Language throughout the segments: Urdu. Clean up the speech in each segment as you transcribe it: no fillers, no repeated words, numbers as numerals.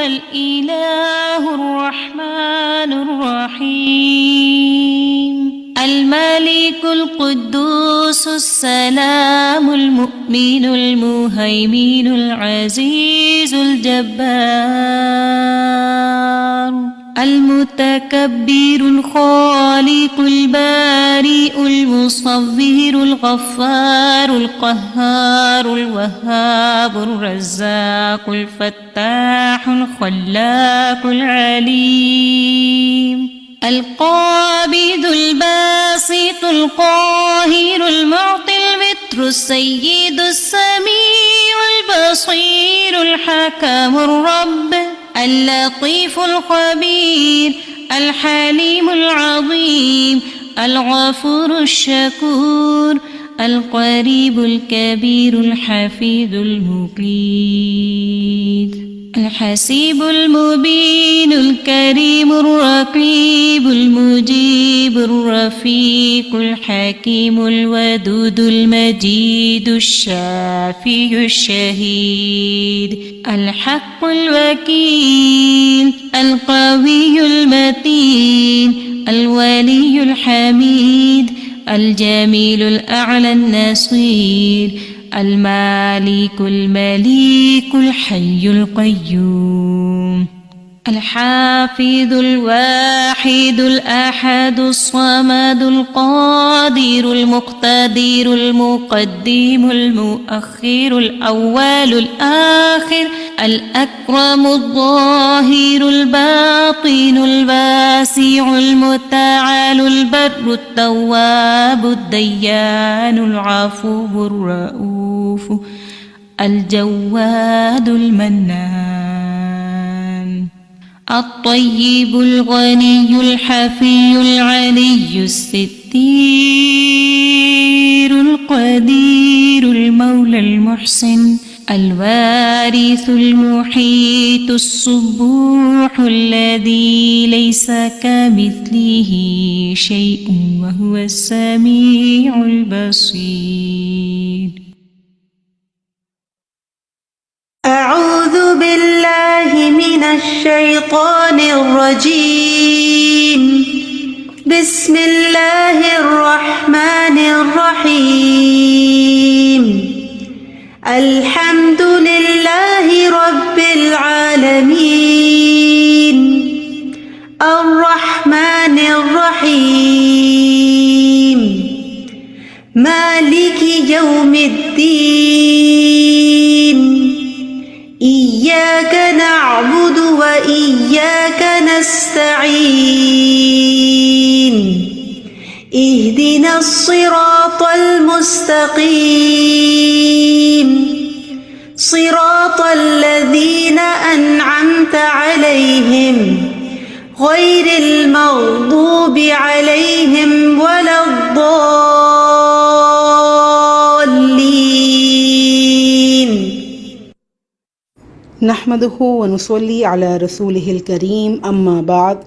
الإله الرحمن الرحيم الملك القدوس السلام المؤمن المهيمن العزيز الجبار المتكبر الخالق البارئ المصور الغفار القهار الوهاب الرزاق الفتاح الخلاق العليم القابض الباسط القاهر المعطي الوتر السيد السميع البصير الحكم الرب اللطيف الخبير الحليم العظيم الغفور الشكور القريب الكبير الحفيظ المقيت الحسيب المبين الكريم الرقيب المجيب الرفيق الحكيم الودود المجيد الشافي الشهيد الحق الوكيل القوي المتين الولي الحميد الجميل الأعلى النصير المالك المليك الحي القيوم الحافظ الواحد الأحد الصمد القادر المقتدر المقدم المؤخر الأول الآخر الأكرم الظاهر الباطن الواسع المتعال البر التواب الديان العفو الرؤوف الجواد المنان الطيب الغني الحفي العلي الستير القدير المولى المحسن الوارث المحيط الصبوح الذي ليس كمثله شيء وهو السميع البصير. أعوذ بالله من الشيطان الرجيم. بسم الله الرحمن الرحيم. الحمد لله رب العالمين الرحمن الرحيم مالك يوم الدين إياك نعبد وإياك نستعين اهدنا الصراط المستقيم صراط الذين أنعمت عليهم غير المغضوب عليهم ولا الضالين. نحمده ونصلي على رسوله الكريم أما بعد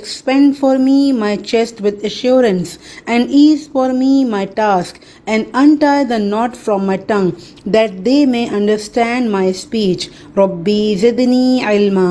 expand for me my chest with assurance and ease for me my task and untie the knot from my tongue that they may understand my speech. Rabbi zidni ilma.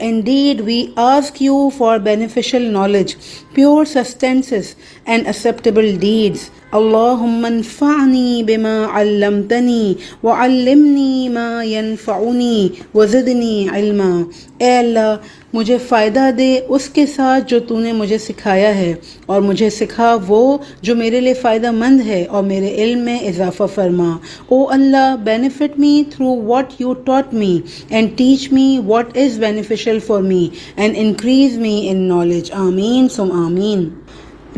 indeed we ask you for beneficial knowledge, pure sustenance and acceptable deeds. اللهم انفعني بما علمتنی وعلمنی ما ينفعنی وزدنی علما۔ اے اللہ مجھے فائدہ دے اس کے ساتھ جو تو نے مجھے سکھایا ہے، اور مجھے سکھا وہ جو میرے لیے فائدہ مند ہے، اور میرے علم میں اضافہ فرما۔ او اللہ benefit me through what you taught me and teach me what is beneficial for me and increase me in knowledge۔ آمین ثم آمین۔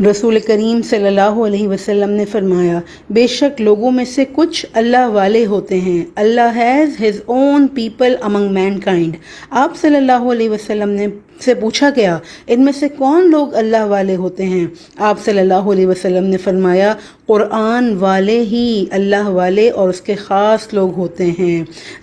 رسول کریم صلی اللہ علیہ وسلم نے فرمایا، بے شک لوگوں میں سے کچھ اللہ والے ہوتے ہیں۔ اللہ has his own people among mankind. آپ صلی اللہ علیہ وسلم نے سے پوچھا گیا، ان میں سے کون لوگ اللہ والے ہوتے ہیں؟ آپ صلی اللہ علیہ وسلم نے فرمایا، قرآن والے ہی اللہ والے اور اس کے خاص لوگ ہوتے ہیں۔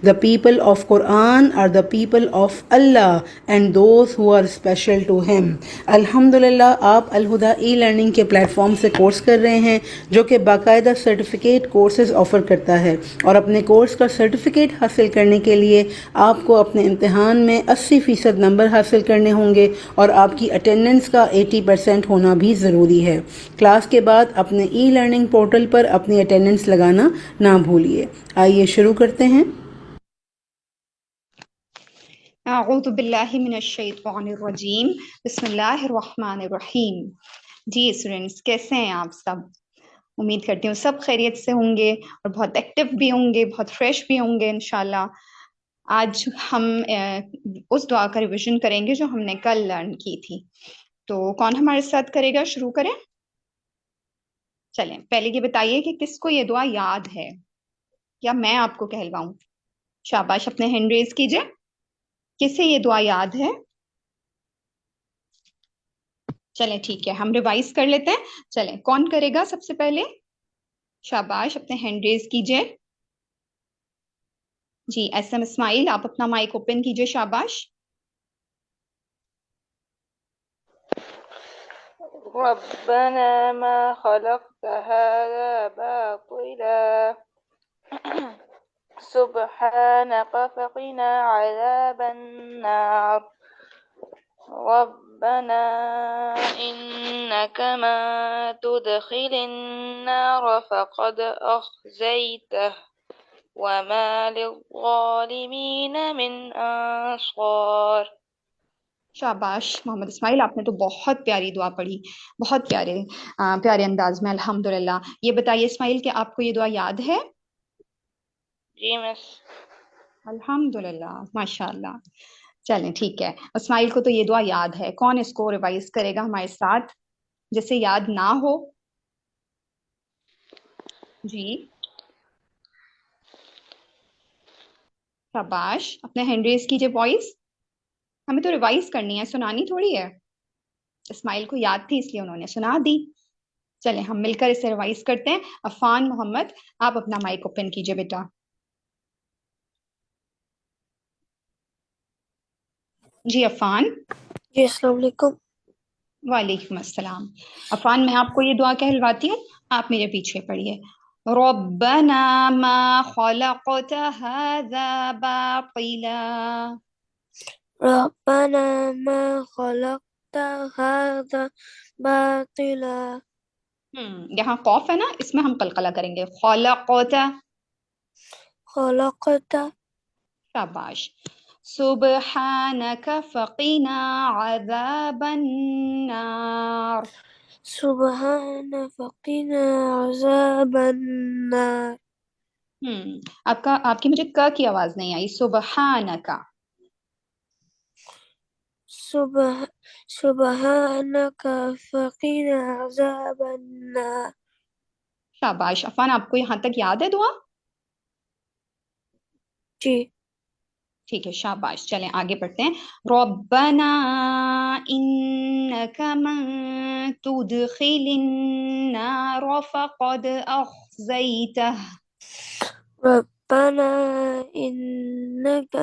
The people of Quran are the people of Allah and those who are special to him۔ الحمدللہ آپ الہدا ای لرننگ کے پلیٹ فارم سے کورس کر رہے ہیں، جو کہ باقاعدہ سرٹیفکیٹ کورسز آفر کرتا ہے، اور اپنے کورس کا سرٹیفکیٹ حاصل کرنے کے لیے آپ کو اپنے امتحان میں 80% نمبر حاصل کرنے ہوں گے، اور آپ کی اٹینڈنس کا 80% ہونا بھی ضروری ہے۔ کلاس کے بعد اپنے ای لرننگ پورٹل پر اپنی اٹینڈنس لگانا نہ بھولیے۔ آئیے شروع کرتے ہیں۔ اعوذ باللہ من الشیطان الرجیم، بسم اللہ الرحمن الرحیم۔ جی اسٹوڈینٹس، کیسے ہیں آپ سب؟ امید کرتی ہوں سب خیریت سے ہوں گے اور بہت ایکٹیو بھی ہوں گے، بہت فریش بھی ہوں گے انشاءاللہ۔ آج ہم اس دعا کا ریویژن کریں گے جو ہم نے کل لرن کی تھی۔ تو کون ہمارے ساتھ کرے گا؟ شروع کریں؟ چلیں پہلے یہ بتائیے کہ کس کو یہ دعا یاد ہے، یا میں آپ کو کہلواؤں؟ شاباش، اپنے ہینڈ ریز کیجئے۔ کسے یہ دعا یاد ہے؟ چلیں ٹھیک ہے، ہم ریوائز کر لیتے ہیں۔ چلیں کون کرے گا سب سے پہلے؟ شاباش، اپنے ہینڈ ریز کیجئے۔ جی ایس ایم اسماعیل، آپ اپنا مائک اوپن کیجئے، شاباش۔ ربنا ما خلقت هذا باطلا سبحانك فقنا عذاب النار ربنا إنك من تدخل النار فقد أخزيته وما للظالمين من أنصار۔ شاباش محمد اسماعیل، آپ نے تو بہت پیاری دعا پڑھی، بہت پیارے انداز میں، الحمدللہ۔ یہ بتائیے اسماعیل کہ آپ کو یہ دعا یاد ہے؟ جی مس۔ الحمدللہ، ماشاءاللہ۔ چلیں ٹھیک ہے، اسماعیل کو تو یہ دعا یاد ہے۔ کون اس کو ریوائز کرے گا ہمارے ساتھ جسے یاد نہ ہو؟ جی شاباش، اپنے ہینڈ ریز کیجئے وائس۔ ہمیں تو ریوائز کرنی ہے، سنانی تھوڑی ہے۔ اسماعیل کو یاد تھی اس لیے انہوں نے سنا دی۔ چلیں ہم مل کر اسے ریوائز کرتے ہیں۔ عفان محمد، آپ اپنا مائک اوپن کیجئے بیٹا۔ جی عفان۔ جی السلام علیکم۔ وعلیکم السلام۔ عفان، میں آپ کو یہ دعا کہلواتی ہوں، آپ میرے پیچھے پڑھیے۔ ربنا ما خلقت هذا باطلا۔ ربنا ما خلقت هذا باطلا۔ یہاں قوف ہے نا، اس میں ہم قلقلہ کریں گے۔ خلقت، خلقت، شاباش۔ سبحانک فقنا عذاب النار۔ سبحان فقنا عذاب النار۔ آپ کی مجھے ک کی آواز نہیں آئی۔ سبحانک، سبحانک فقنا عذاب النار۔ شاباش عفان، آپ کو یہاں تک یاد ہے دعا؟ جی ٹھیک ہے، شاباش۔ چلیں آگے پڑھتے ہیں۔ ربنا انک من تدخل النار فقد اخزیتہ۔ ربنا انک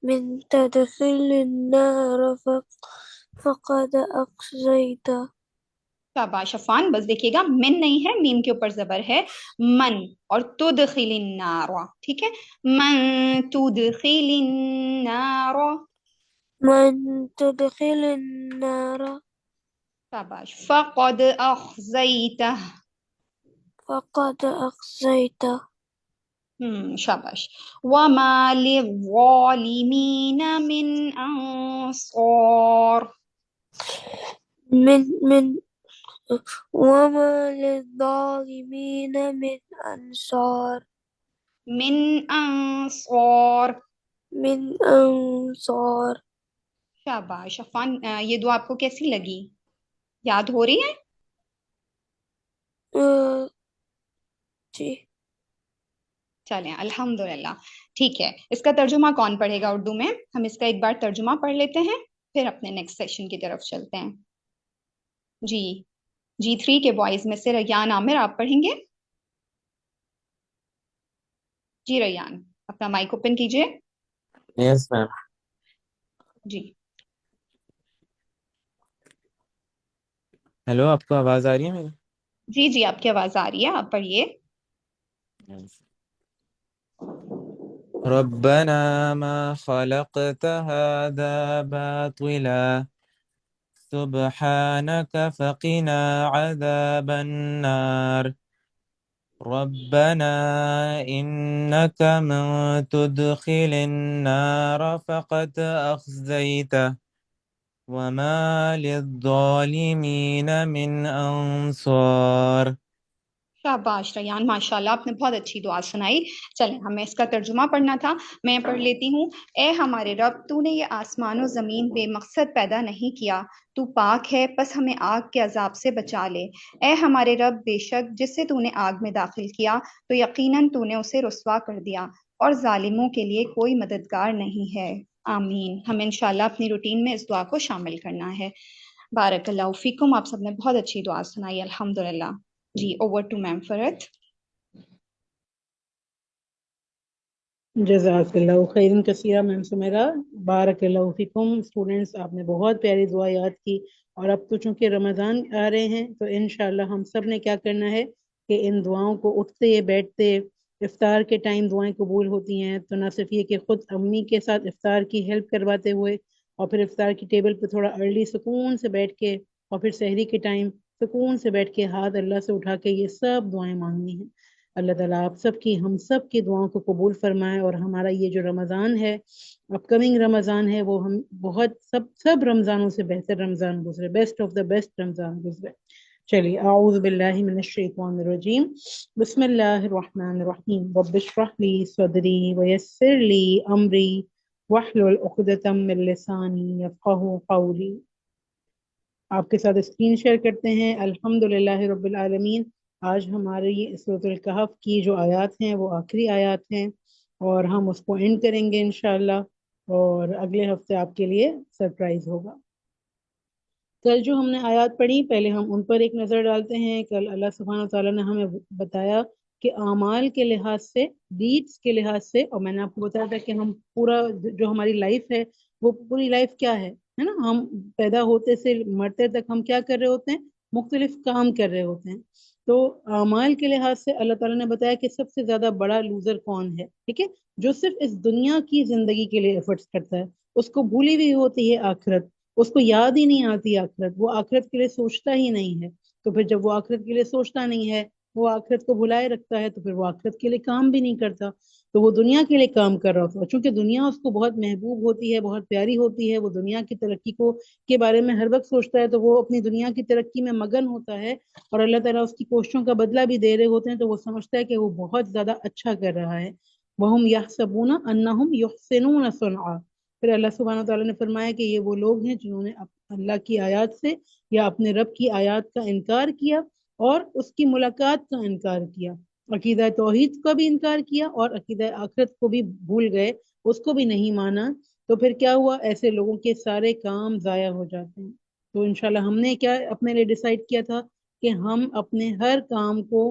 من تدخل النار فقد اخزیتہ۔ شاباش عفان، بس دیکھیے گا من نہیں ہے، میم کے اوپر زبر ہے، من، اور تدخل النار، ٹھیک ہے، من تدخل النار۔ من تدخل النار شاباش۔ فقد اخزیتہ، فقد أخزيته شاباش. وما للظالمين من أنصار. من وما للظالمين من أنصار من أنصار. من أنصار. شاباش عفان. یہ دعا آپ کو کیسی لگی؟ یاد ہو رہی ہے؟ جی چلیں الحمدللہ. ٹھیک ہے، اس کا ترجمہ کون پڑھے گا اردو میں؟ ہم اس کا ایک بار ترجمہ پڑھ لیتے ہیں، پھر اپنے نیکسٹ سیشن کی طرف چلتے ہیں. جی 3 کے بوائز میں سے ریان عامر آپ پڑھیں گے؟ جی ریان اپنا مائک اوپن کیجئے. یس میم. جی ہیلو، آپ کو آواز آ رہی ہے میری؟ جی آپ کی آواز آ رہی ہے، آپ پڑھیے. ربنا ما خلقت هذا باطلا سبحانك فقنا عذاب النار ربنا إنك من تدخل النار فقد أخزيته وما للظالمين من أنصار. شاباش ریان، ماشاءاللہ آپ نے بہت اچھی دعا سنائی. چلیں ہمیں اس کا ترجمہ پڑھنا تھا، میں پڑھ لیتی ہوں. اے ہمارے رب، تو نے یہ آسمان و زمین بے مقصد پیدا نہیں کیا، تو پاک ہے، پس ہمیں آگ کے عذاب سے بچا لے. اے ہمارے رب، بے شک جسے تو نے آگ میں داخل کیا تو یقیناً تو نے اسے رسوا کر دیا، اور ظالموں کے لیے کوئی مددگار نہیں ہے. آمین. ہمیں انشاءاللہ اپنی روٹین میں اس دعا کو شامل کرنا ہے. بارک اللہ فیکم. آپ سب نے بہت اچھی دعا سنائی الحمدللہ. جی اوور ٹو میم فرت. جزاک اللہ خیرن کثیرہ میم سمیرا. بارک اللہ فیکم. اسٹوڈینٹس آپ نے بہت پیاری دعا یاد کی، اور اب تو چونکہ رمضان آ رہے ہیں تو انشاءاللہ ہم سب نے کیا کرنا ہے کہ ان دعاؤں کو اٹھتے بیٹھتے افطار کے ٹائم دعائیں قبول ہوتی ہیں. تو نہ صرف یہ کہ خود امی کے ساتھ افطار کی ہیلپ کرواتے ہوئے، اور پھر افطار کی ٹیبل پہ تھوڑا ارلی سکون سے بیٹھ کے، اور پھر سحری کے ٹائم سکون سے بیٹھ کے ہاتھ اللہ سے اٹھا کے یہ سب دعائیں مانگنی ہیں. اللہ تعالیٰ آپ سب کی، ہم سب کی دعاؤں کو قبول فرمائے، اور ہمارا یہ جو رمضان ہے، اپ کمنگ رمضان ہے، وہ ہم بہت سب رمضانوں سے بہتر رمضان گزرے، بیسٹ آف دا بیسٹ رمضان گزرے. چلیے اعوذ باللہ من الشیطان الرجیم. بسم اللہ الرحمن الرحیم. رب اشرح لی صدری ویسر لی امری واحلل عقدۃ من لسانی یفقہوا قولی. آپ کے ساتھ اسکرین شیئر کرتے ہیں. الحمدللہ رب العالمین. آج ہماری سورۃ الکہف کی جو آیات ہیں وہ آخری آیات ہیں، اور ہم اس کو اینڈ کریں گے انشاءاللہ، اور اگلے ہفتے آپ کے لیے سرپرائز ہوگا. کل جو ہم نے آیات پڑھی، پہلے ہم ان پر ایک نظر ڈالتے ہیں. کل اللہ سبحانہ وتعالیٰ نے ہمیں بتایا کہ اعمال کے لحاظ سے، ڈیڈس کے لحاظ سے، اور میں نے آپ کو بتایا تھا کہ ہم پورا جو ہماری لائف ہے وہ پوری لائف کیا ہے نا، ہم پیدا ہوتے سے مرتے تک ہم کیا کر رہے ہوتے ہیں؟ مختلف کام کر رہے ہوتے ہیں. تو اعمال کے لحاظ سے اللہ تعالیٰ نے بتایا کہ سب سے زیادہ بڑا لوزر کون ہے. ٹھیک ہے، جو صرف اس دنیا کی زندگی کے لیے ایفرٹس کرتا ہے، اس کو بھولی ہوئی ہوتی ہے آخرت، اس کو یاد ہی نہیں آتی آخرت، وہ آخرت کے لیے سوچتا ہی نہیں ہے. تو پھر جب وہ آخرت کے لیے سوچتا نہیں ہے، وہ آخرت کو بھلائے رکھتا ہے، تو پھر وہ آخرت کے لیے کام بھی نہیں کرتا. تو وہ دنیا کے لیے کام کر رہا ہوتا ہے. چونکہ دنیا اس کو بہت محبوب ہوتی ہے، بہت پیاری ہوتی ہے، وہ دنیا کی ترقی کے بارے میں ہر وقت سوچتا ہے، تو وہ اپنی دنیا کی ترقی میں مگن ہوتا ہے، اور اللہ تعالیٰ اس کی کوششوں کا بدلہ بھی دے رہے ہوتے ہیں، تو وہ سمجھتا ہے کہ وہ بہت زیادہ اچھا کر رہا ہے. وَهُمْ يَحْسَبُونَ أَنَّهُمْ يُحْسِنُونَ صُنْعًا. پھر اللہ سبحانہ تعالیٰ نے فرمایا کہ یہ وہ لوگ ہیں جنہوں نے اللہ کی آیات سے یا اپنے رب کی آیات کا انکار کیا، اور اس کی ملاقات کا انکار کیا، عقیدہ توحید کا بھی انکار کیا، اور عقیدہ آخرت کو بھی بھول گئے، اس کو بھی نہیں مانا. تو پھر کیا ہوا؟ ایسے لوگوں کے سارے کام ضائع ہو جاتے ہیں. تو انشاءاللہ ہم نے کیا اپنے لیے ڈیسائیڈ کیا تھا کہ ہم اپنے ہر کام کو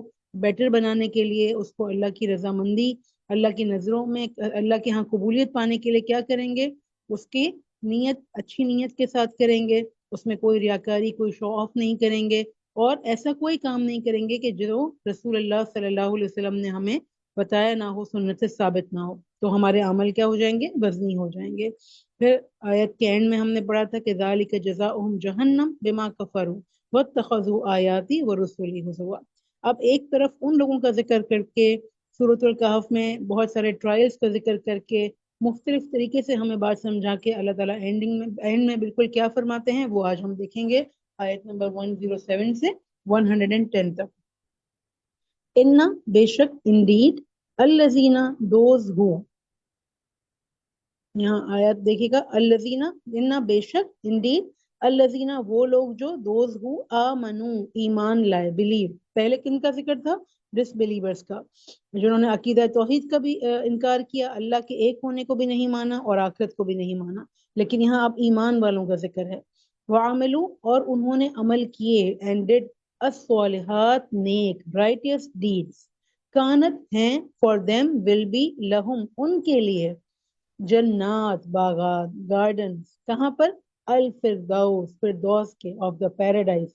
بیٹر بنانے کے لیے، اس کو اللہ کی رضامندی، اللہ کی نظروں میں اللہ کے ہاں قبولیت پانے کے لیے کیا کریں گے؟ اس کی نیت، اچھی نیت کے ساتھ کریں گے، اس میں کوئی ریاکاری، کوئی شو آف نہیں کریں گے، اور ایسا کوئی کام نہیں کریں گے کہ جو رسول اللہ صلی اللہ علیہ وسلم نے ہمیں بتایا نہ ہو، سنت سے ثابت نہ ہو. تو ہمارے عمل کیا ہو جائیں گے؟ وزنی ہو جائیں گے. پھر آیت کے اینڈ میں ہم نے پڑھا تھا کہ ذالک جزاؤہم جہنم بما کفروا واتخذوا آیاتی ورسلی ہزوا. اب ایک طرف ان لوگوں کا ذکر کر کے سورۃ الکہف میں بہت سارے ٹرائلز کا ذکر کر کے مختلف طریقے سے ہمیں بات سمجھا کے اللہ تعالیٰ اینڈ میں بالکل کیا فرماتے ہیں وہ آج ہم دیکھیں گے آیت نمبر 107 سے 110 تک. اِنَّ بے شک indeed الذین دوز ہو، یہاں آیت دیکھیے گا الذین اِنَّ بے شک indeed الذین وہ لوگ جو دوز ہو آمنو ایمان لائے بلیو. پہلے کن کا ذکر تھا؟ ڈس بلیورز کا، جنہوں نے عقیدہ توحید کا بھی انکار کیا، اللہ کے ایک ہونے کو بھی نہیں مانا اور آخرت کو بھی نہیں مانا. لیکن یہاں اب ایمان والوں کا ذکر ہے. وعملوا اور انہوں نے عمل کیے and did الصالحات نیک righteous deeds کانت ہیں for them will be لہم ان کے لیے جنات باغات گارڈنز کہاں پر؟ الفردوس فردوس کے of the paradise.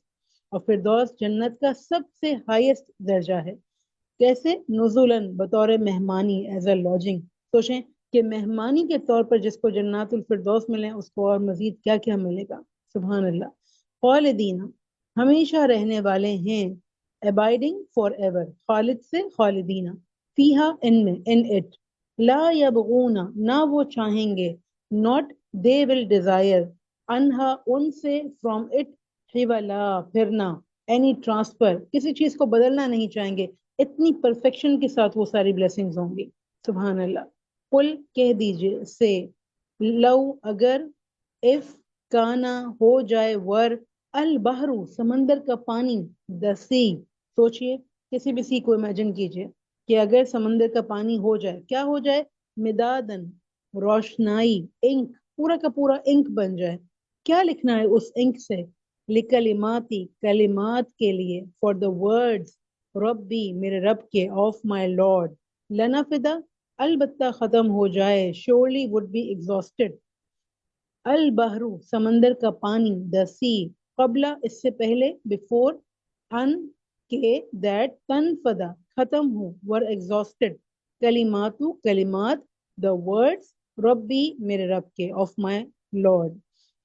اور فردوس جنت کا سب سے ہائیسٹ درجہ ہے. کیسے؟ نزولن بطور مہمانی ایز اے lodging. سوچیں کہ مہمانی کے طور پر جس کو جنات الفردوس ملے اس کو اور مزید کیا کیا ملے گا. سبحان اللہ. خالدین ہمیشہ رہنے والے ہیں. abiding forever خالد سے خالدین. فیہا ان میں in it. لا یبغون نہ وہ چاہیں گے. not they will desire انہا ان سے from it حولا پھرنا any transfer کسی چیز کو بدلنا نہیں چاہیں گے. اتنی پرفیکشن کے ساتھ وہ ساری بلیسنگز ہوں گی. سبحان اللہ. قل کہہ دیجئے سے لو اگر if کانا ہو جائے ور البحر سمندر کا پانی the sea. سوچئے کسی بھی سی کو امیجن کیجئے کہ اگر سمندر کا پانی ہو جائے کیا ہو جائے؟ مدادن روشنائی انک پورا کا پورا انک بن جائے. کیا لکھنا ہے اس انک سے؟ لکلماتی کلمات کے لیے for the words ربی میرے رب کے of my lord. لنفدا البتہ ختم ہو جائے surely would be exhausted. البحر سمندر کا پانی the sea قبل اس سے پہلے before ان کے that تنفدا ختم ہو were exhausted. کلماتو کلمات the words ربی میرے رب کے of my lord.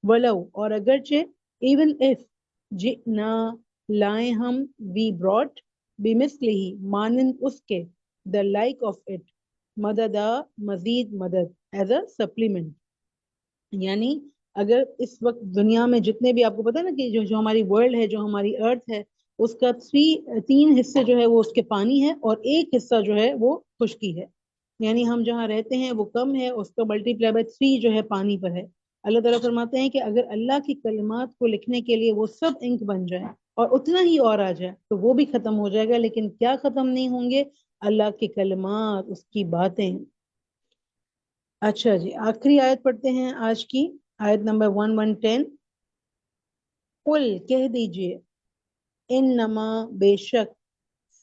ولو اور اگرچہ even if جئنا لائیں ہم we brought بمثلہ مانند اس کے the like of it مددا مزید مدد as a supplement. یعنی اگر اس وقت دنیا میں جتنے بھی آپ کو پتا نا کہ جو ہماری ورلڈ ہے جو ہماری ارتھ ہے اس کا 3 حصے جو ہے وہ اس کے پانی ہے اور ایک حصہ جو ہے وہ خشکی ہے. یعنی ہم جہاں رہتے ہیں وہ کم ہے اس کا ملٹیپلائی بائی 3 جو ہے پانی پر ہے. اللہ تعالیٰ فرماتے ہیں کہ اگر اللہ کی کلمات کو لکھنے کے لیے وہ سب انک بن جائے اور اتنا ہی اور آ جائے تو وہ بھی ختم ہو جائے گا. لیکن کیا ختم نہیں ہوں گے؟ اللہ کی کلمات اس کی باتیں. اچھا جی آخری آیت پڑھتے ہیں آج کی آیت نمبر 110. قل کہہ دیجئے انما بے شک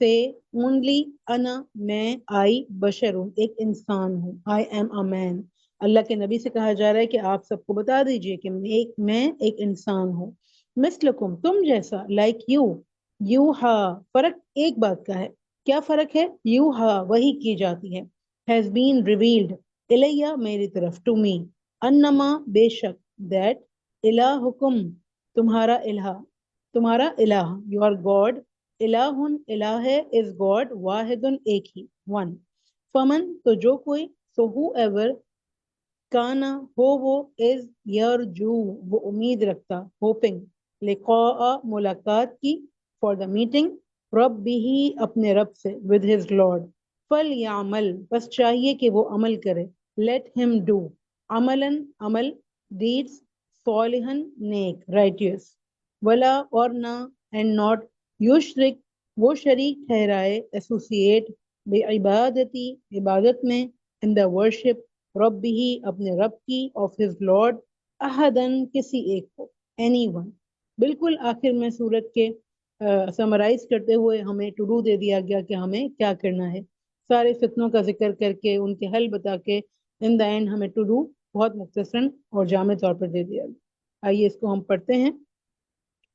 سے اونلی انا میں آئی بشر ایک انسان ہوں. آئی ایم اے مین. اللہ کے نبی سے کہا جا رہا ہے کہ آپ سب کو بتا دیجئے کہ میں ایک انسان ہوں. مثلکم تم جیسا لائک یو ہا فرق ایک بات کا ہے. کیا فرق ہے؟ یو ہا وہی کی جاتی ہے. ہیز بین ریویلڈ الیہ میری طرف ٹو می. انما بے شک دیٹ الہکم تمہارا الہ یور گاڈ الہن الہ ہے از گاڈ واحدن ایک ہی ون. فمن تو جو کوئی سو ہو ایور کانا ہو وہ از یرجو وہ امید رکھتا ہوپنگ لقاء ملاقات کی فار دا میٹنگ رب ہی اپنے رب سے ود ہز لارڈ. فلیعمل بس چاہیے کہ وہ عمل کرے. لیٹ ہم ڈو عملاً عمل ڈیڈس صالحاً نیک رائٹیس. ولا اور نہ اینڈ ناٹ یشرک وہ شریک ٹھہرائے ایسوسیٹ بعبادتی عبادت میں ان دا ورشپ رب ہی اپنے رب کی آف ہز لارڈ احدن کسی ایک کو اینی ون. بالکل آخر میں سورت کے سمرائز کرتے ہوئے ہمیں ٹو ڈو دے دیا گیا کہ ہمیں کیا کرنا ہے. سارے فتنوں کا ذکر کر کے ان کے حل بتا کے ان دا اینڈ ہمیں ٹو ڈو بہت مختصراً اور جامع طور پر دے دیا. آئیے اس کو ہم پڑھتے ہیں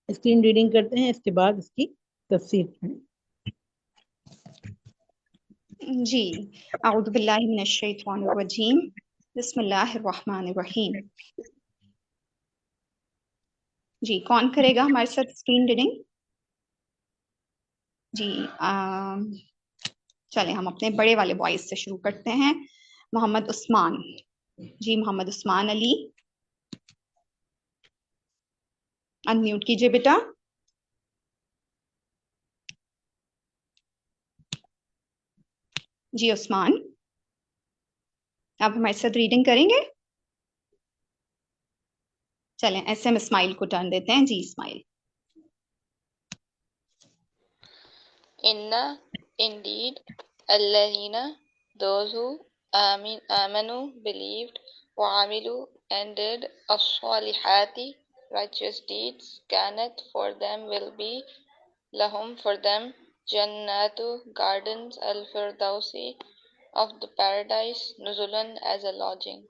اسکرین ریڈنگ کرتے ہیں اس کے بعد اس کی تفسیر پڑھیں. جی اعوذ باللہ من الشیطان الرجیم بسم اللہ الرحمن الرحیم. جی کون کرے گا ہمارے ساتھ اسکرین ریڈنگ؟ جی چلیں ہم اپنے بڑے والے بوائز سے شروع کرتے ہیں. محمد عثمان. جی محمد عثمان علی انمیوٹ کیجئے بیٹا. جی عثمان آپ ہمارے ساتھ ریڈنگ کریں گے؟ چلیں ایسے ہم اسماعیل کو ٹرن دیتے ہیں. جی اسماعیل. Inna, indeed, Allahina, those who amanu, believed, وعملوا, and did as-salihati, righteous deeds, kanat, for them will be, lahum, for them, jannatu, gardens, al-firdausi, of the paradise, nuzulan, as a lodging.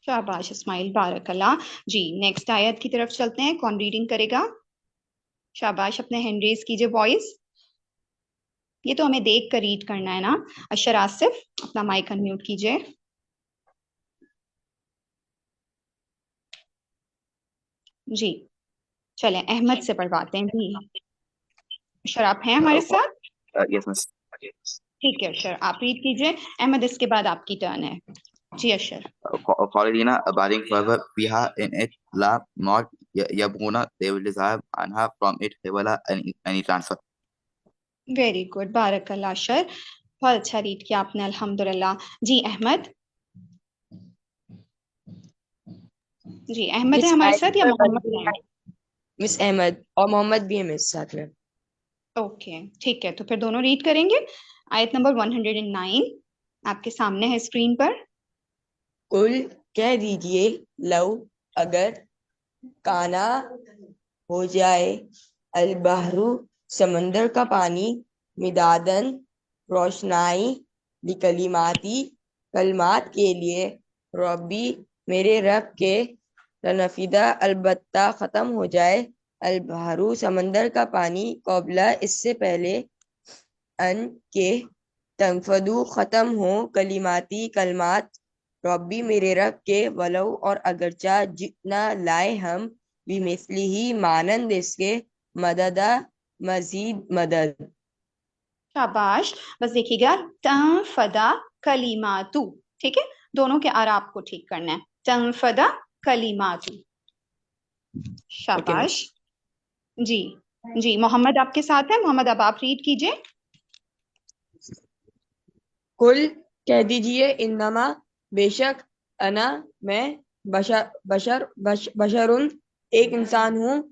شاباش اسماعیل بارک اللہ. جی نیکسٹ آیت کی طرف چلتے ہیں. کون ریڈنگ کرے گا؟ شاباش اپنے ہینڈ ریز کیجئے بوائز. یہ تو ہمیں دیکھ کر ریڈ کرنا ہے نا. اشر آصف اپنا مائک انمیوٹ کیجئے. جی چلیں احمد سے پڑھواتے ہیں. جی اشر آپ ہیں ہمارے ساتھ؟ Yes, miss. ٹھیک ہے اشر آپ ریڈ کیجئے. احمد اس کے بعد آپ کی ٹرن ہے. جی اشر. Khalidina, abiding forever, fiha, in it, la, not, yabghuna, they will desire, anha, from it, hewala, any transfer. Very good بارک اللہ اشر. بہت اچھا ریڈ کیا آپ نے الحمدللہ. جی احمد. جی احمد ہے ہمارے ساتھ یا محمد ہے؟ مس احمد اور محمد بھی ہیں مس ساتھ میں. اوکے ٹھیک ہے تو پھر دونوں ریڈ کریں گے. آیت نمبر 109 آپ کے سامنے ہے اسکرین پر. کل کہہ دیجئے لو اگر کانا ہو جائے البحر سمندر کا پانی مدادن روشنائی لکلماتی کلمات کے لیے ربی میرے رب کے لنفیدہ البتہ ختم ہو جائے البحر سمندر کا پانی قبلہ اس سے پہلے ان کے تنفدو ختم ہو کلماتی کلمات ربی میرے رب کے ولو اور اگرچہ جتنا لائے ہم بمثلی ہی مانند اس کے مددہ مزید مدد. شاباش. بس دیکھیے گا تنفدا کلیماتو. ٹھیک ہے دونوں کے اعراب کو ٹھیک کرنا ہے. تنفدا کلیماتو. شاباش. جی جی محمد آپ کے ساتھ ہے. محمد اب آپ ریڈ کیجئے. کل کہہ دیجئے انما بے شک انا میں بشرن ایک انسان ہوں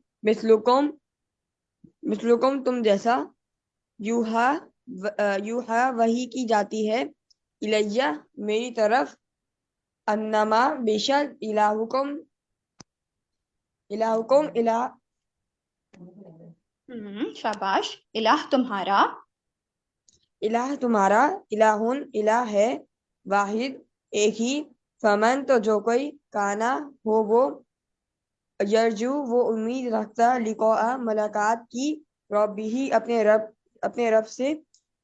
مثلکم تم جیسا یوحا وحی کی جاتی ہے الیہ میری طرف انما بے شک الہکم الہ شاباش. الہ تمہارا الہن الہ ہے واحد ایک ہی فمن تو جو کوئی کانا ہو وہ یرجو وہ امید رکھتا لقاء ملاقات کی ربی ہی اپنے رب سے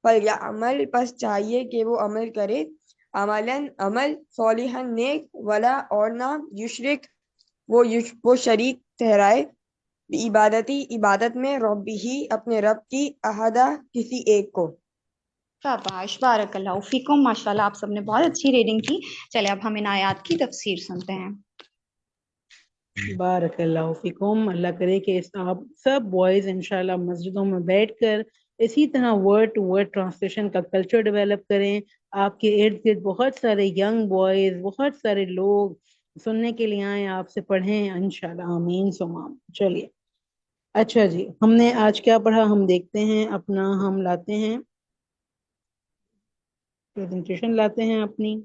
فلیعمل پس چاہیے کہ وہ عمل کرے عمل صالحا نیک ولا اور نہ یشرک وہ شریک ٹھہرائے عبادت میں ربی ہی اپنے رب کی احدہ کسی ایک کو. شاباش بارک اللہ فیکم. ماشاءاللہ آپ سب نے بہت اچھی ریڈنگ کی. چلے اب ہم ان آیات کی تفسیر سنتے ہیں. بارک اللہ فیکم. اللہ کرے کہ آپ سب بوائز انشاءاللہ مسجدوں میں بیٹھ کر اسی طرح ورڈ ٹو ورڈ ٹرانسلیشن کا کلچر ڈیولپ کریں. آپ کے ارد گرد بہت سارے ینگ بوائز بہت سارے لوگ سننے کے لیے آئیں آپ سے پڑھیں انشاءاللہ. آمین ثم آمین. چلیے اچھا جی ہم نے آج کیا پڑھا ہم دیکھتے ہیں. اپنا ہم لاتے ہیں پریزنٹیشن لاتے ہیں اپنی.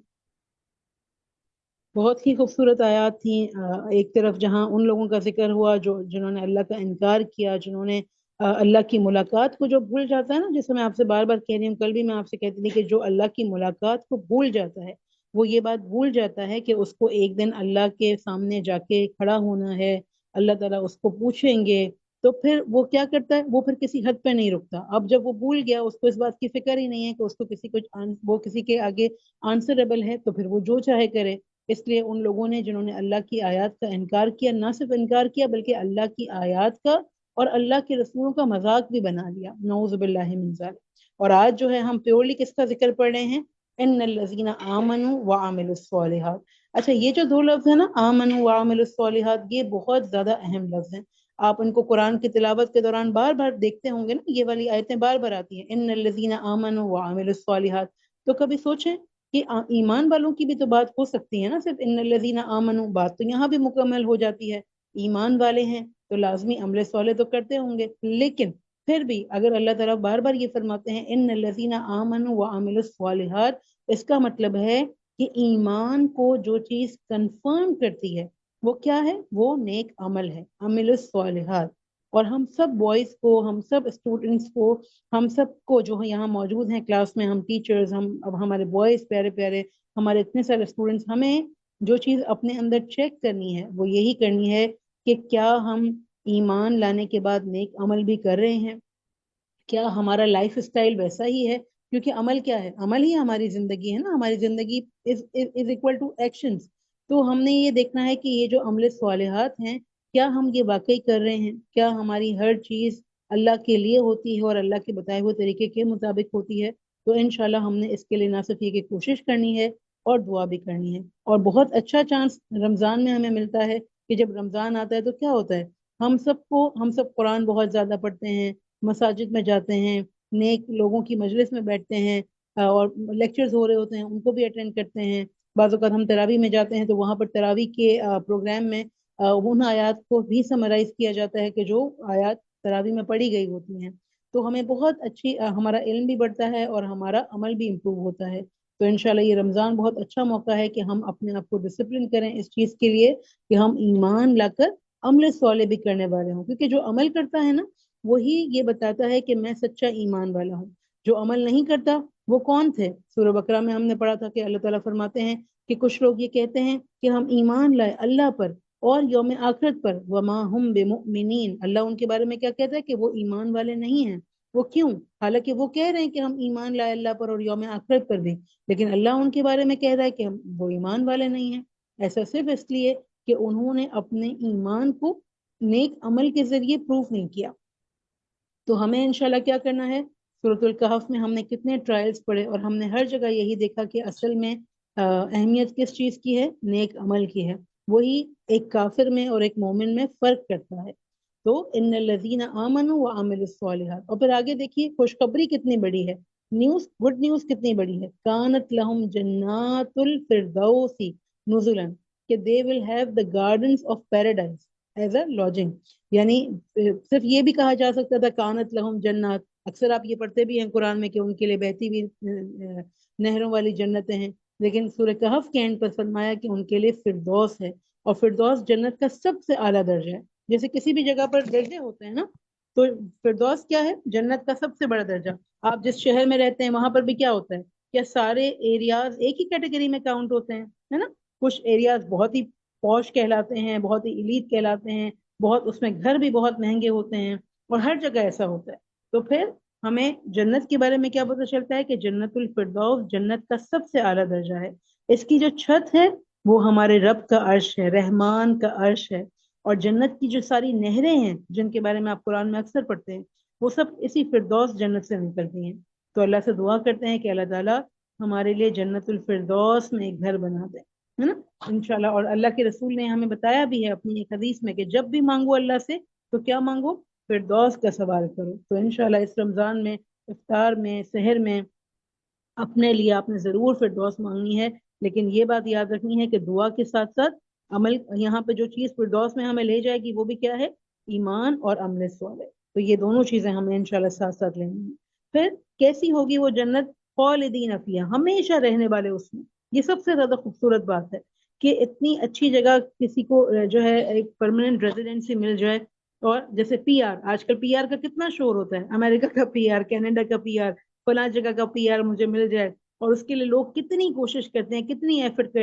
بہت ہی خوبصورت آیات تھیں. ایک طرف جہاں ان لوگوں کا ذکر ہوا جنہوں نے اللہ کا انکار کیا جنہوں نے اللہ کی ملاقات کو جو بھول جاتا ہے نا جیسے میں آپ سے بار بار کہہ رہی ہوں کل بھی میں آپ سے کہتی تھی کہ جو اللہ کی ملاقات کو بھول جاتا ہے وہ یہ بات بھول جاتا ہے کہ اس کو ایک دن اللہ کے سامنے جا کے کھڑا ہونا ہے. اللہ تعالیٰ اس کو پوچھیں گے تو پھر وہ کیا کرتا ہے وہ پھر کسی حد پہ نہیں رکتا. اب جب وہ بھول گیا اس کو اس بات کی فکر ہی نہیں ہے کہ اس کو وہ کسی کے آگے آنسریبل ہے تو پھر وہ جو چاہے کرے. اس لیے ان لوگوں نے جنہوں نے اللہ کی آیات کا انکار کیا نہ صرف انکار کیا بلکہ اللہ کی آیات کا اور اللہ کے رسولوں کا مذاق بھی بنا لیا، نعوذ باللہ من ذالک۔ اور آج جو ہے ہم پیورلی کس کا ذکر پڑھ رہے ہیں؟ ان الذین آمنوا وعملوا الصالحات۔ اچھا یہ جو دو لفظ ہیں نا، آمنوا وعملوا الصالحات، یہ بہت زیادہ اہم لفظ ہیں۔ آپ ان کو قرآن کی تلاوت کے دوران بار بار دیکھتے ہوں گے نا، یہ والی آیتیں بار بار آتی ہیں، ان الذین آمنوا وعملوا الصالحات۔ تو کبھی سوچیں کہ ایمان والوں کی بھی تو بات ہو سکتی ہے نا، صرف ان الذین آمنوا، بات تو یہاں بھی مکمل ہو جاتی ہے، ایمان والے ہیں تو لازمی عمل صالح تو کرتے ہوں گے۔ لیکن پھر بھی اگر اللہ تعالیٰ بار بار یہ فرماتے ہیں ان الذین آمنوا وعملوا الصالحات، اس کا مطلب ہے کہ ایمان کو جو چیز کنفرم کرتی ہے وہ کیا ہے؟ وہ نیک عمل ہے، عمل الصالحات۔ اور ہم سب بوائز کو، ہم سب اسٹوڈنٹس کو، ہم سب کو جو یہاں موجود ہیں کلاس میں، ہم ٹیچرز، اب ہمارے بوائز پیارے پیارے، ہمارے اتنے سارے اسٹوڈنٹس، ہمیں جو چیز اپنے اندر چیک کرنی ہے وہ یہی کرنی ہے کہ کیا ہم ایمان لانے کے بعد نیک عمل بھی کر رہے ہیں، کیا ہمارا لائف اسٹائل ویسا ہی ہے؟ کیونکہ عمل کیا ہے؟ عمل ہی ہماری زندگی ہے نا، ہماری زندگی از اکول ٹو ایکشنز۔ تو ہم نے یہ دیکھنا ہے کہ یہ جو عمل صالحات ہیں، کیا ہم یہ واقعی کر رہے ہیں؟ کیا ہماری ہر چیز اللہ کے لیے ہوتی ہے اور اللہ کے بتائے ہوئے طریقے کے مطابق ہوتی ہے؟ تو انشاءاللہ ہم نے اس کے لیے نہ صرف یہ کہ کوشش کرنی ہے اور دعا بھی کرنی ہے۔ اور بہت اچھا چانس رمضان میں ہمیں ملتا ہے کہ جب رمضان آتا ہے تو کیا ہوتا ہے، ہم سب قرآن بہت زیادہ پڑھتے ہیں، مساجد میں جاتے ہیں، نیک لوگوں کی مجلس میں بیٹھتے ہیں، اور لیکچرز ہو رہے ہوتے ہیں ان کو بھی اٹینڈ کرتے ہیں۔ بعض اوقات ہم تراویح میں جاتے ہیں تو وہاں پر تراویح کے پروگرام میں ان آیات کو بھی سمرائز کیا جاتا ہے کہ جو آیات تراویح میں پڑھی گئی ہوتی ہیں۔ تو ہمیں بہت اچھی، ہمارا علم بھی بڑھتا ہے اور ہمارا عمل بھی امپروو ہوتا ہے۔ تو انشاءاللہ یہ رمضان بہت اچھا موقع ہے کہ ہم اپنے آپ کو ڈسپلن کریں اس چیز کے لیے کہ ہم ایمان لا کر عمل صالح بھی کرنے والے ہوں، کیونکہ جو عمل کرتا ہے نا وہی یہ بتاتا ہے کہ میں سچا ایمان والا ہوں۔ جو عمل نہیں کرتا وہ کون تھے؟ سورہ بقرہ میں ہم نے پڑھا تھا کہ اللہ تعالیٰ فرماتے ہیں کہ کچھ لوگ یہ کہتے ہیں کہ ہم ایمان لائے اللہ پر اور یوم آخرت پر، وما ہم بمؤمنین، اللہ ان کے بارے میں کیا کہتا ہے کہ وہ ایمان والے نہیں ہیں۔ وہ کیوں؟ حالانکہ وہ کہہ رہے ہیں کہ ہم ایمان لائے اللہ پر اور یوم آخرت پر بھی، لیکن اللہ ان کے بارے میں کہہ رہا ہے کہ وہ ایمان والے نہیں ہیں۔ ایسا صرف اس لیے کہ انہوں نے اپنے ایمان کو نیک عمل کے ذریعے پروف نہیں کیا۔ تو ہمیں انشاءاللہ کیا کرنا ہے؟ سورۃ الکہف میں ہم نے کتنے ٹرائلز پڑھے اور ہم نے ہر جگہ یہی دیکھا کہ اصل میں اہمیت کس چیز کی ہے؟ نیک عمل کی ہے۔ وہی ایک کافر میں اور ایک مومن میں فرق کرتا ہے۔ تو ان الذین آمنوا وعملوا الصالحات، اور پھر آگے دیکھیے خوشخبری کتنی بڑی ہے، نیوز، گڈ نیوز کتنی بڑی ہے، کانت لہم جنات الفردوس نزلا، کہ they will have the gardens of paradise as a lodging۔ یعنی صرف یہ بھی کہا جا سکتا تھا کانت لہم جنات، اکثر آپ یہ پڑھتے بھی ہیں قرآن میں کہ ان کے لیے بہتی ہوئی نہروں والی جنتیں ہیں، لیکن سورہ کہف کے اینڈ پر فرمایا کہ ان کے لیے فردوس ہے، اور فردوس جنت کا سب سے اعلیٰ درجہ ہے۔ جیسے کسی بھی جگہ پر درجے ہوتے ہیں نا، تو فردوس کیا ہے؟ جنت کا سب سے بڑا درجہ۔ آپ جس شہر میں رہتے ہیں وہاں پر بھی کیا ہوتا ہے؟ کیا سارے ایریاز ایک ہی کیٹیگری میں کاؤنٹ ہوتے ہیں؟ ہے نا، کچھ ایریاز بہت ہی پوش کہلاتے ہیں، بہت ہی ایلیٹ کہلاتے ہیں، بہت اس میں گھر بھی بہت مہنگے ہوتے ہیں، اور ہر جگہ ایسا ہوتا ہے۔ تو پھر ہمیں جنت کے بارے میں کیا پتہ چلتا ہے کہ جنت الفردوس جنت کا سب سے اعلیٰ درجہ ہے۔ اس کی جو چھت ہے وہ ہمارے رب کا عرش ہے، رحمان کا عرش ہے، اور جنت کی جو ساری نہریں ہیں جن کے بارے میں آپ قرآن میں اکثر پڑھتے ہیں وہ سب اسی فردوس جنت سے نکلتی ہیں۔ تو اللہ سے دعا کرتے ہیں کہ اللہ تعالیٰ ہمارے لیے جنت الفردوس میں ایک گھر بنا دے، ہے نا انشاءاللہ۔ اور اللہ کے رسول نے ہمیں بتایا بھی ہے اپنی ایک حدیث میں کہ جب بھی مانگو اللہ سے تو کیا مانگو؟ فردوس کا سوال کرو۔ تو انشاءاللہ اس رمضان میں افطار میں سحر میں اپنے لیے آپ نے ضرور فردوس مانگنی ہے، لیکن یہ بات یاد رکھنی ہے کہ دعا کے ساتھ ساتھ عمل، یہاں پہ جو چیز فردوس میں ہمیں لے جائے گی وہ بھی کیا ہے؟ ایمان اور عمل صالح۔ تو یہ دونوں چیزیں ہمیں انشاءاللہ ساتھ ساتھ لینی ہیں۔ پھر کیسی ہوگی وہ جنت؟ خالدین فیہا، ہمیشہ رہنے والے اس میں۔ یہ سب سے زیادہ خوبصورت بات ہے کہ اتنی اچھی جگہ کسی کو جو ہے ایک پرماننٹ ریزیڈنسی مل جائے۔ اور جیسے پی آر، آج کل پی آر کا کتنا شور ہوتا ہے، امریکہ کا پی آر، کینیڈا کا پی آر، فلاں جگہ کا پی آر مجھے مل جائے، اور اس کے لیے لوگ کتنی کوشش کرتے ہیں، کتنی ایفرٹ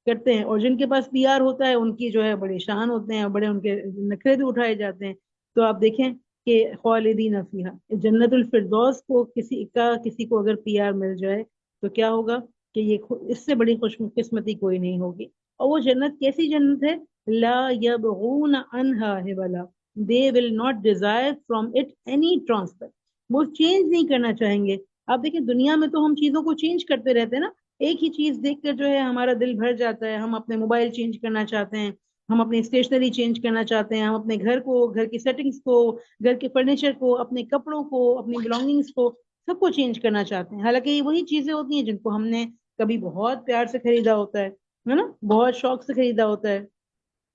کرتے ہیں، اور جن کے پاس پی آر ہوتا ہے ان کی جو ہے بڑے شان ہوتے ہیں اور بڑے ان کے نخرے بھی اٹھائے جاتے ہیں۔ تو آپ دیکھیں کہ خالدین فیہا، جنت الفردوس کو کسی کو اگر پی آر مل جائے تو کیا ہوگا کہ یہ اس سے بڑی خوش قسمتی کوئی نہیں ہوگی۔ اور وہ جنت کیسی جنت ہے؟ لا یبغون عنہا حولا، they will not desire from it any transfer. وہ چینج نہیں کرنا چاہیں گے. آپ دیکھیں دنیا میں تو ہم چیزوں کو چینج کرتے رہتے ہیں نا, ایک ہی چیز دیکھ کر جو ہے ہمارا دل بھر جاتا ہے, ہم اپنے موبائل چینج کرنا چاہتے ہیں, ہم اپنی اسٹیشنری چینج کرنا چاہتے ہیں, ہم اپنے گھر کو, گھر کی سیٹنگز کو, گھر کے فرنیچر کو, اپنے کپڑوں کو, اپنی بلانگنگز کو, سب کو چینج کرنا چاہتے ہیں. حالانکہ یہ وہی چیزیں ہوتی ہیں جن کو ہم نے کبھی بہت پیار سے خریدا ہوتا ہے نا, بہت شوق سے خریدا ہوتا ہے,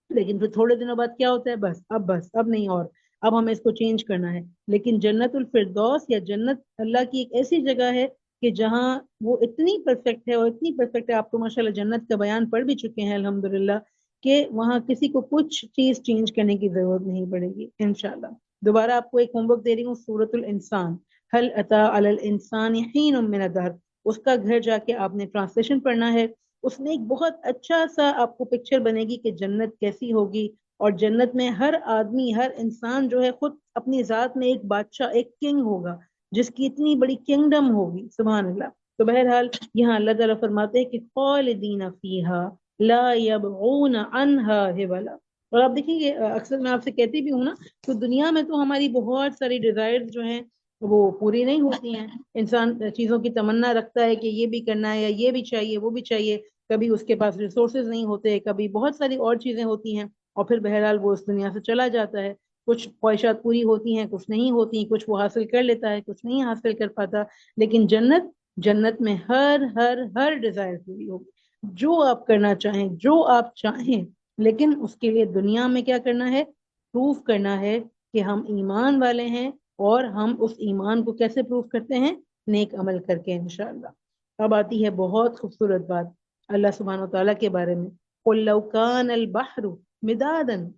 لیکن پھر تھوڑے دنوں بعد کیا ہوتا ہے, بس اب نہیں, اور اب ہمیں اس کو چینج کرنا ہے. لیکن جنت الفردوس یا جنت اللہ کی ایک ایسی جگہ ہے کہ جہاں وہ اتنی پرفیکٹ ہے, اور اتنی پرفیکٹ ہے, آپ تو ماشاءاللہ جنت کا بیان پڑھ بھی چکے ہیں الحمدللہ, کہ وہاں کسی کو کچھ چیز چینج کرنے کی ضرورت نہیں پڑے گی انشاءاللہ. دوبارہ آپ کو ایک ہوم ورک دے رہی ہوں, سورۃ الانسان, هل اتى على الانسان حين من الدهر, اس کا گھر جا کے آپ نے ٹرانسلیشن پڑھنا ہے. اس میں ایک بہت اچھا سا آپ کو پکچر بنے گی کہ جنت کیسی ہوگی, اور جنت میں ہر آدمی, ہر انسان جو ہے خود اپنی ذات میں ایک بادشاہ, ایک کنگ ہوگا, جس کی اتنی بڑی کنگڈم ہوگی, سبحان اللہ. تو بہرحال یہاں اللہ تعالیٰ فرماتے ہیں کہ خالدین فیہا لا یبغون عنہا حولا. اور آپ دیکھیں گے, اکثر میں آپ سے کہتی بھی ہوں نا, تو دنیا میں تو ہماری بہت ساری ڈیزائر جو ہیں وہ پوری نہیں ہوتی ہیں. انسان چیزوں کی تمنا رکھتا ہے کہ یہ بھی کرنا ہے, یا یہ بھی چاہیے, وہ بھی چاہیے, کبھی اس کے پاس ریسورسز نہیں ہوتے, کبھی بہت ساری اور چیزیں ہوتی ہیں, اور پھر بہرحال وہ اس دنیا سے چلا جاتا ہے. کچھ خواہشات پوری ہوتی ہیں, کچھ نہیں ہوتی, کچھ وہ حاصل کر لیتا ہے, کچھ نہیں حاصل کر پاتا. لیکن جنت میں ہر ڈیزائر پوری ہوگی, جو آپ کرنا چاہیں, جو آپ چاہیں. لیکن اس کے لیے دنیا میں کیا کرنا ہے, پروف کرنا ہے کہ ہم ایمان والے ہیں, اور ہم اس ایمان کو کیسے پروف کرتے ہیں, نیک عمل کر کے انشاءاللہ. اب آتی ہے بہت خوبصورت بات اللہ سبحانہ و تعالیٰ کے بارے میں. قُلْ لَوْ كَانَ الْبَحْرُ مِدَادًا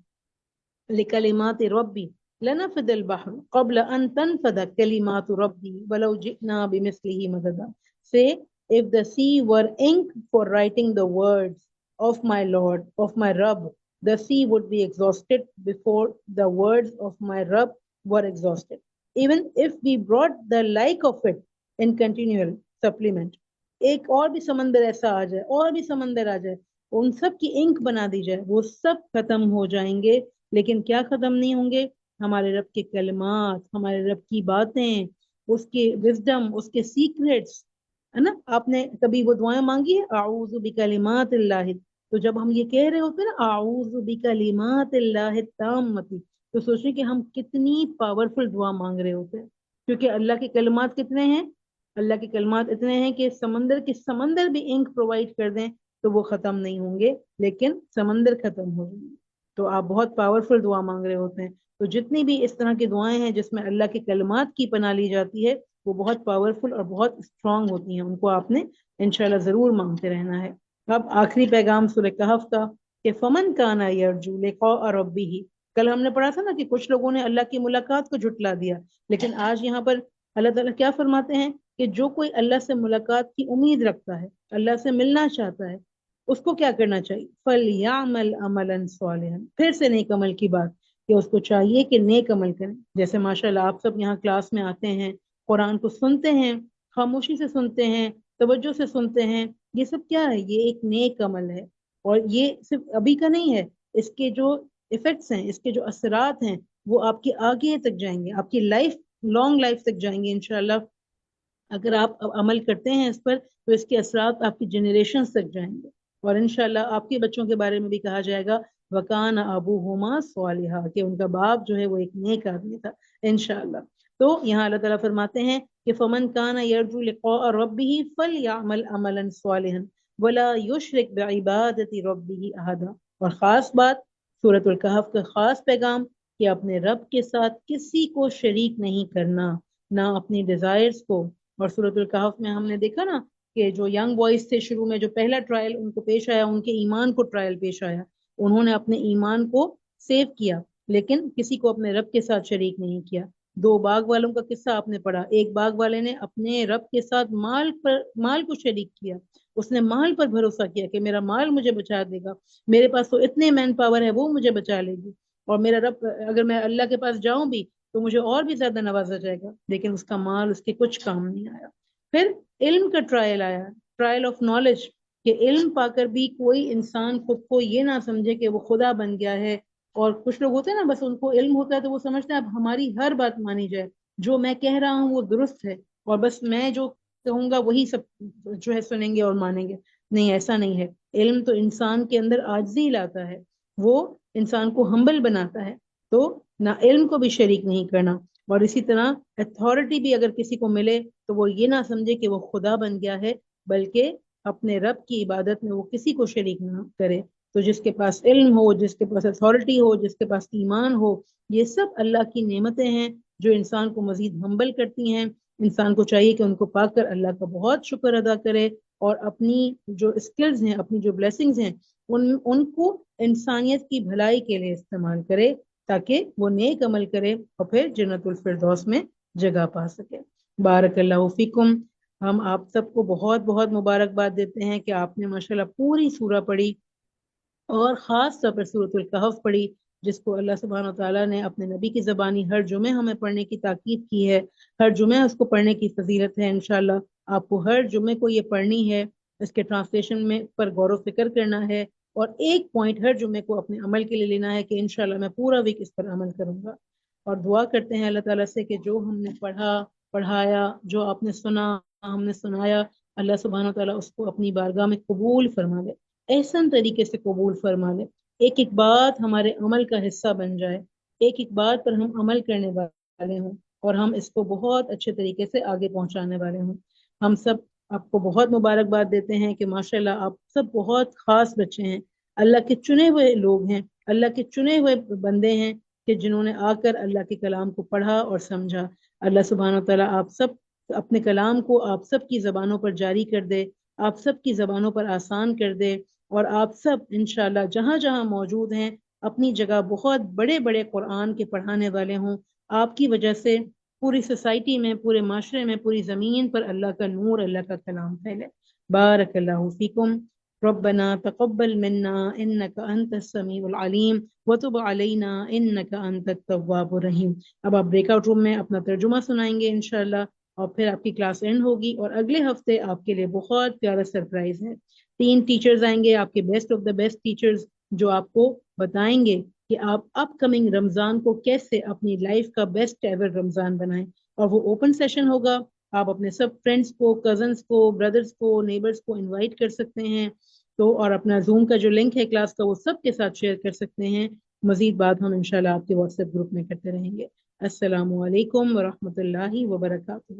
لِكَلِمَاتِ رَبِّي لَنَفِدَ الْبَحْرُ قَبْلَ أَن تَنْفَدَ كَلِمَاتُ رَبِّي وَلَوْ جِئْنَا بِمِثْلِهِ مَدَدًا. Say, if the sea were ink for writing the words of my Lord, of my Rabb, the sea would be exhausted before the words of my Rabb were exhausted. Even if we brought the like of it in continual supplement, ایک اور بھی سمندر ایسا آ جائے, اور بھی سمندر آ جائے, ان سب کی انک بنا دی جائے, وہ سب ختم ہو جائیں گے. لیکن کیا ختم نہیں ہوں گے, ہمارے رب کے کلمات, ہمارے رب کی باتیں, اس کے وزڈم, اس کے سیکریٹس, ہے نا. آپ نے کبھی وہ دعائیں مانگی ہے, اعوذ بکلمات اللہ, تو جب ہم یہ کہہ رہے ہوتے ہیں نا اعوذ بکلمات اللہ التامۃ, تو سوچیں کہ ہم کتنی پاورفل دعا مانگ رہے ہوتے ہیں, کیونکہ اللہ کے کلمات کتنے ہیں, اللہ کے کلمات اتنے ہیں کہ سمندر بھی انک پرووائڈ کر دیں تو وہ ختم نہیں ہوں گے, لیکن سمندر ختم ہو جائیں گے. تو آپ بہت پاورفل دعا مانگ رہے ہوتے ہیں. تو جتنی بھی اس طرح کی دعائیں ہیں جس میں اللہ کے کلمات کی پناہ لی جاتی ہے, وہ بہت پاورفل اور بہت اسٹرانگ ہوتی ہیں, ان کو آپ نے انشاءاللہ ضرور مانگتے رہنا ہے. اب آخری پیغام سورہ کہف کا, کہ فمن کان یرجو لقاء ربہ. کل ہم نے پڑھا تھا نا کہ کچھ لوگوں نے اللہ کی ملاقات کو جھٹلا دیا, لیکن آج یہاں پر اللہ تعالیٰ کیا فرماتے ہیں کہ جو کوئی اللہ سے ملاقات کی امید رکھتا ہے, اللہ سے ملنا چاہتا ہے, اس کو کیا کرنا چاہیے, فَلْيَعْمَلْ عَمَلًا صَالِحًا. پھر سے نیک عمل کی بات, کہ اس کو چاہیے کہ نیک عمل کریں. جیسے ماشاءاللہ آپ سب یہاں کلاس میں آتے ہیں, قرآن کو سنتے ہیں, خاموشی سے سنتے ہیں, توجہ سے سنتے ہیں, یہ سب کیا ہے, یہ ایک نیک عمل ہے. اور یہ صرف ابھی کا نہیں ہے, اس کے جو ایفیکٹس ہیں, اس کے جو اثرات ہیں, وہ آپ کے آگے تک جائیں گے, آپ کی لانگ لائف تک جائیں گے انشاءاللہ. اگر آپ عمل کرتے ہیں اس پر, تو اس کے اثرات آپ کی جنریشنز تک جائیں گے. اور انشاءاللہ آپ کے بچوں کے بارے میں بھی کہا جائے گا وَكَانَ أَبُوهُمَا صَالِحًا, کہ ان کا باپ جو ہے وہ ایک نیک آدمی تھا انشاءاللہ. تو یہاں اللہ تعالیٰ فرماتے ہیں کہ فَمَنْ كَانَ يَرْجُو لِقَاءَ رَبِّهِ فَلْيَعْمَلْ عَمَلًا صَالِحًا وَلَا يُشْرِكْ بِعِبَادَةِ رَبِّهِ أَحَدًا. اور خاص بات, سورۃ الکہف کا خاص پیغام, کہ اپنے رب کے ساتھ کسی کو شریک نہیں کرنا, نہ اپنی ڈیزائرز کو. اور سورۃ الکہف میں ہم نے دیکھا نا کہ جو ینگ بوائز تھے, شروع میں جو پہلا ٹرائل ان کو پیش آیا, ان کے ایمان کو ٹرائل پیش آیا, انہوں نے اپنے ایمان کو سیو کیا, لیکن کسی کو اپنے رب کے ساتھ شریک نہیں کیا. 2 باغ والوں کا قصہ آپ نے پڑھا, ایک باغ والے نے اپنے رب کے ساتھ مال کو شریک کیا, اس نے مال پر بھروسہ کیا کہ میرا مال مجھے بچا دے گا, میرے پاس تو اتنے مین پاور ہے, وہ مجھے بچا لے گی, اور میرا رب, اگر میں اللہ کے پاس جاؤں بھی تو مجھے اور بھی زیادہ نوازا جائے گا. لیکن اس کا مال اس کے کچھ کام نہیں آیا. پھر علم کا ٹرائل آیا, ٹرائل آف نالج, کہ علم پا کر بھی کوئی انسان خود کو یہ نہ سمجھے کہ وہ خدا بن گیا ہے, اور کچھ لوگ ہوتے ہیں نا بس ان کو علم ہوتا ہے تو وہ سمجھتے ہیں اب ہماری ہر بات مانی جائے، جو میں کہہ رہا ہوں وہ درست ہے اور بس میں جو کہوں گا وہی سب جو ہے سنیں گے اور مانیں گے. نہیں، ایسا نہیں ہے. علم تو انسان کے اندر عاجزی لاتا ہے، وہ انسان کو ہمبل بناتا ہے. تو نہ علم کو بھی شریک نہیں کرنا، اور اسی طرح اتھارٹی بھی اگر کسی کو ملے تو وہ یہ نہ سمجھے کہ وہ خدا بن گیا ہے، بلکہ اپنے رب کی عبادت میں وہ کسی کو شریک نہ کرے. تو جس کے پاس علم ہو، جس کے پاس اتھارٹی ہو، جس کے پاس ایمان ہو، یہ سب اللہ کی نعمتیں ہیں جو انسان کو مزید ہمبل کرتی ہیں. انسان کو چاہیے کہ ان کو پا کر اللہ کا بہت شکر ادا کرے اور اپنی جو اسکلز ہیں، اپنی جو بلیسنگز ہیں، ان کو انسانیت کی بھلائی کے لیے استعمال کرے تاکہ وہ نیک عمل کرے اور پھر جنت الفردوس میں جگہ پا سکے. بارک اللہ فیکم. ہم آپ سب کو بہت بہت مبارکباد دیتے ہیں کہ آپ نے ماشاءاللہ پوری سورہ پڑھی اور خاص طور پر سورۃ الکہف پڑھی، جس کو اللہ سبحانہ وتعالیٰ نے اپنے نبی کی زبانی ہر جمعے ہمیں پڑھنے کی تاکید کی ہے. ہر جمعہ اس کو پڑھنے کی فضیلت ہے. انشاءاللہ آپ کو ہر جمعے کو یہ پڑھنی ہے، اس کے ٹرانسلیشن میں پر غور و فکر کرنا ہے اور ایک پوائنٹ ہر جمعے کو اپنے عمل کے لیے لینا ہے کہ انشاءاللہ میں پورا ویک اس پر عمل کروں گا. اور دعا کرتے ہیں اللہ تعالیٰ سے کہ جو ہم نے پڑھایا، جو آپ نے سنا، ہم نے سنایا، اللہ سبحانہ وتعالیٰ اس کو اپنی بارگاہ میں قبول فرما لے، احسن طریقے سے قبول فرما لے. ایک ایک بات ہمارے عمل کا حصہ بن جائے، ایک ایک بات پر ہم عمل کرنے والے ہوں اور ہم اس کو بہت اچھے طریقے سے آگے پہنچانے والے ہوں. ہم سب آپ کو بہت مبارکباد دیتے ہیں کہ ماشاءاللہ آپ سب بہت خاص بچے ہیں، اللہ کے چنے ہوئے لوگ ہیں، اللہ کے چنے ہوئے بندے ہیں کہ جنہوں نے آ کر اللہ کے کلام کو پڑھا اور سمجھا. اللہ سبحانہ وتعالیٰ آپ سب اپنے کلام کو آپ سب کی زبانوں پر جاری کر دے، آپ سب کی زبانوں پر آسان کر دے، اور آپ سب انشاءاللہ جہاں جہاں موجود ہیں اپنی جگہ بہت بڑے بڑے قرآن کے پڑھانے والے ہوں. آپ کی وجہ سے پوری سوسائٹی میں، پورے معاشرے میں، پوری زمین پر اللہ کا نور، اللہ کا کلام پھیلے. بارک اللہ فیکم. ربنا تقبل منا انك انت السميع العليم وتب علينا انك انت التواب الرحيم. اب آپ بریک آؤٹ روم میں اپنا ترجمہ سنائیں گے انشاءاللہ، اور پھر آپ کی کلاس اینڈ ہوگی. اور اگلے ہفتے آپ کے لیے بہت پیارا سرپرائز ہے. 3 ٹیچرز آئیں گے، آپ کے best of the best teachers, جو آپ کو بتائیں گے کہ آپ اپ کمنگ رمضان کو کیسے اپنی لائف کا بیسٹ ایور رمضان بنائیں. اور وہ اوپن سیشن ہوگا، آپ اپنے سب فرینڈس کو، کزنس کو، بردرس کو، نیبرس کو انوائٹ کر سکتے ہیں. تو اور اپنا زوم کا جو لنک ہے کلاس کا وہ سب کے ساتھ شیئر کر سکتے ہیں. مزید بات ہم انشاءاللہ آپ کے واٹس ایپ گروپ میں کرتے رہیں گے. السلام علیکم ورحمۃ اللہ وبرکاتہ.